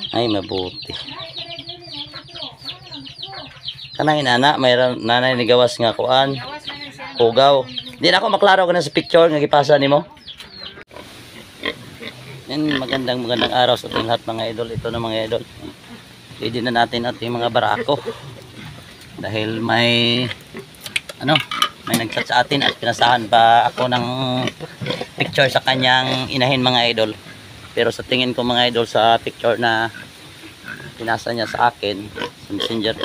Ay, mabuti. Kanang inana, mayroon nanay ni gawas nga kuan. Pugaw. Di na ako maklaro ka na sa picture nga gipasa nimo. Yan, magandang araw sa ating lahat mga idol. Ito na mga idol. Pwede na natin ating mga barako. Dahil may nagchat sa atin at pinasahan pa ako ng picture sa kanyang inahin mga idol. Pero sa tingin ko mga idol sa picture na pinasa niya sa akin sa messenger,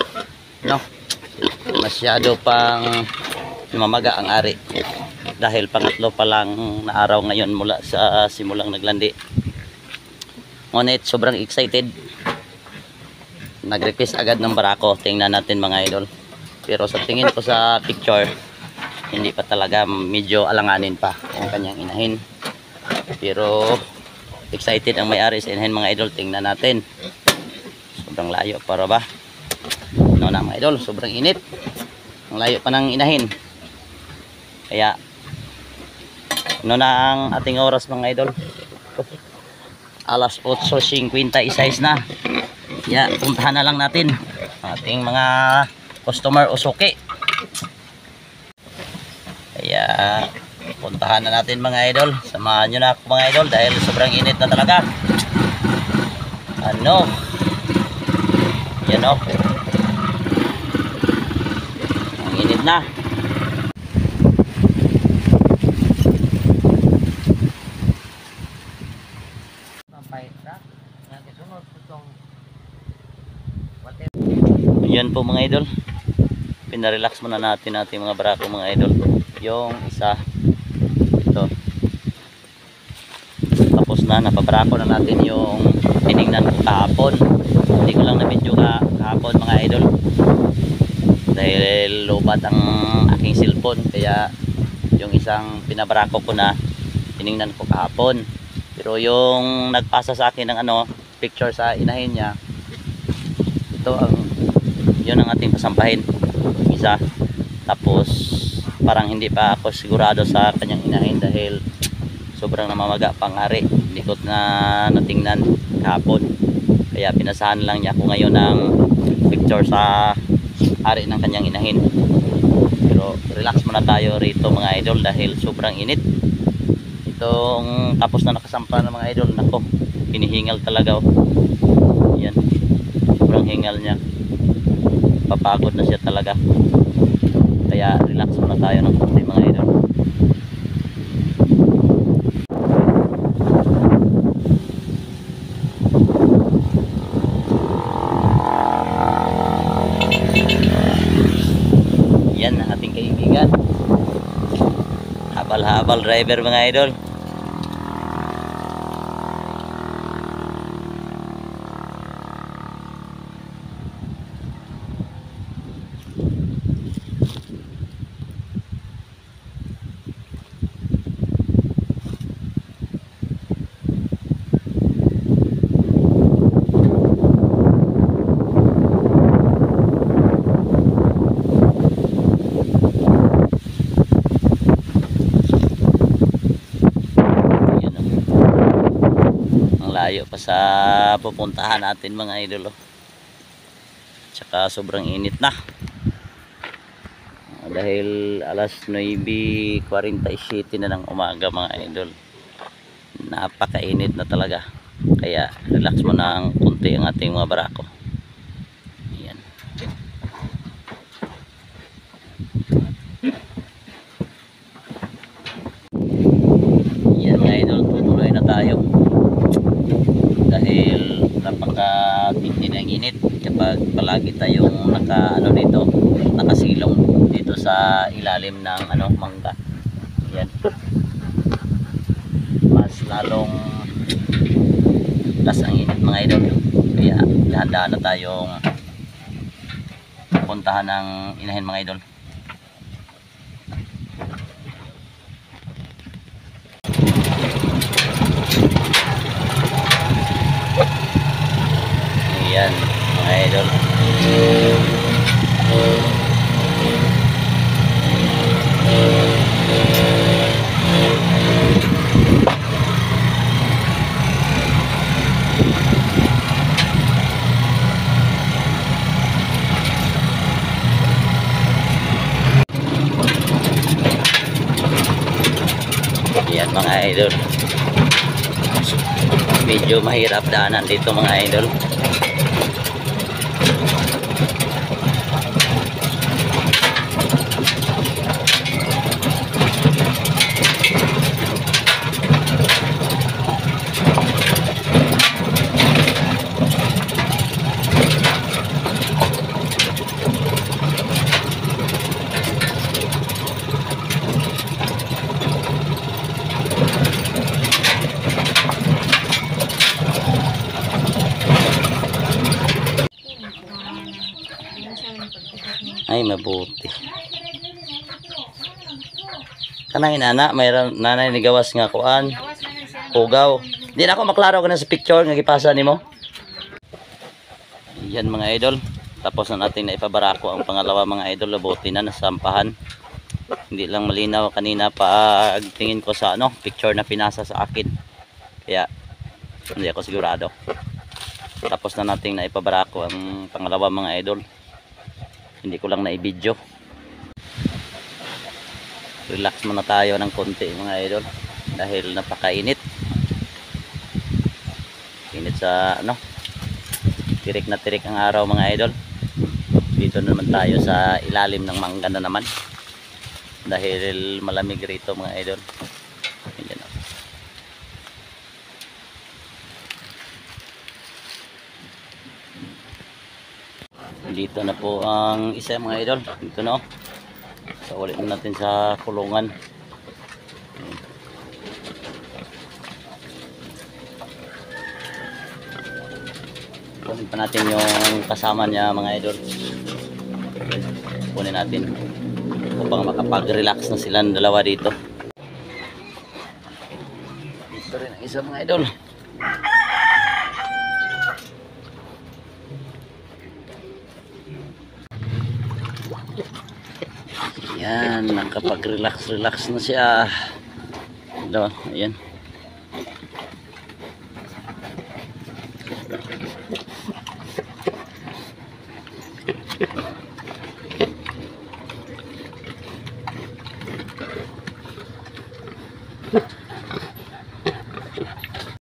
masyado pang mamaga ang ari. Dahil pangatlo pa lang na araw ngayon mula sa simulang naglandi. Ngunit sobrang excited. Nag-request agad ng barako. Tingnan natin mga idol. Pero sa tingin ko sa picture, hindi pa talaga, medyo alanganin pa ang kanyang inahin. Pero excited ang may-ari sa inahin mga idol. Tingnan natin. Sobrang layo para ba? Na mga idol, sobrang init. Ang layo pa ng inahin. Kaya na ang ating oras mga idol. Alas 8:56 na. Yeah, puntahan na lang natin ating mga customer o suki. Kaya puntahan na natin mga idol. Samahan nyo na ako mga idol dahil sobrang init na talaga. Yan o. Ang init na. Yan po mga idol, pinarelax muna natin ating mga barako mga idol. Yung isa ito, tapos na, napabarako na natin yung tinignan ko kahapon. Hindi ko lang na video kahapon mga idol dahil lobat ang aking cellphone. Kaya yung isang pinabarako ko na tinignan ko kahapon. Pero yung nagpasa sa akin ng picture sa inahin niya, yun ang ating pasampahin, isa. Tapos parang hindi pa ako sigurado sa kanyang inahin dahil sobrang namamaga pang-ari. Hindi ko na natingnan kahapon. Kaya pinasahan lang niya ako ngayon ng picture sa ari ng kanyang inahin. Pero relax muna tayo rito mga idol dahil sobrang init. Itong tapos na nakasampa ng mga idol, nako, hinihingal talaga. Yan, sobrang hingal niya. Papagod na siya talaga. Kaya relax muna tayo ng konti mga idol. Yan ang ating kaibigan, habal-habal driver mga idol. Layo pa sa pupuntahan natin mga idol. Tsaka sobrang init na dahil alas 9:47 na ng umaga mga idol. Napakainit na talaga. Kaya relax mo na ang kunti ang ating mga barako. Ayan. Ayan mga idol, tutuloy na tayo dahil napakatindi ng init kapag palagi tayong nakasilong dito sa ilalim ng mangga. Yan, mas lalong tas ang init mga idol. Kaya dahan-dahan na tayong puntahan ng inahin mga idol. Ayan mga idol. mga idol. Medyo mahirap daanan dito mga idol. Ay mabuti. Kanang inana mayroon nanay ni gawas nga kuan. Hugaw. Di na ako maklaro kana sa picture nga gipasa nimo. Yan mga idol. Tapos na natin na ipabarako ang pangalawa mga idol. Labuti na nasampahan. Hindi lang malinaw kanina pa tingin ko sa ano, picture na pinasa sa akin. Kaya hindi ako sigurado. Tapos na natin na ipabarako ang pangalawa mga idol. Hindi ko lang na-i-video. Relax muna tayo ng konti mga idol. Dahil napakainit. Init sa ano. Tirik na tirik ang araw mga idol. Dito naman tayo sa ilalim ng mangga na naman. Dahil malamig rito mga idol. Ayan o. Dito na po ang isa mga idol. Dito na o. So ulit na natin sa kulungan. Kunin pa natin yung kasama niya mga idol. Kunin natin upang makapag-relax na silang dalawa dito. Dito rin ang isa mga idol. Yan, nakapag-relax na siya. Ito, ayan.